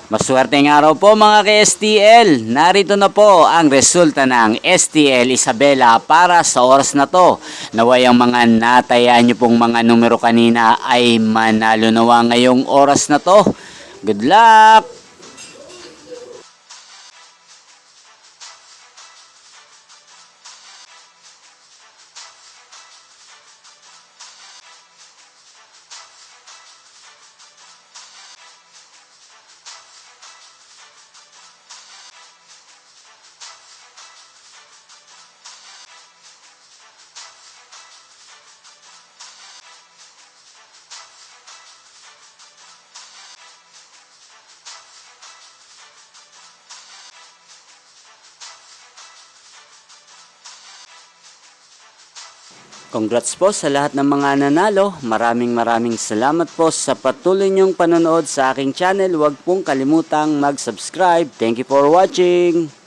Maswerteng araw po mga ka-STL. Narito na po ang resulta ng STL Isabela para sa oras na to. Naway ang mga natayaan nyo pong mga numero kanina ay manalo nawa ngayong oras na to. Good luck! Congrats po sa lahat ng mga nanalo. Maraming salamat po sa patuloy niyong panonood sa aking channel. Huwag pong kalimutang mag-subscribe. Thank you for watching.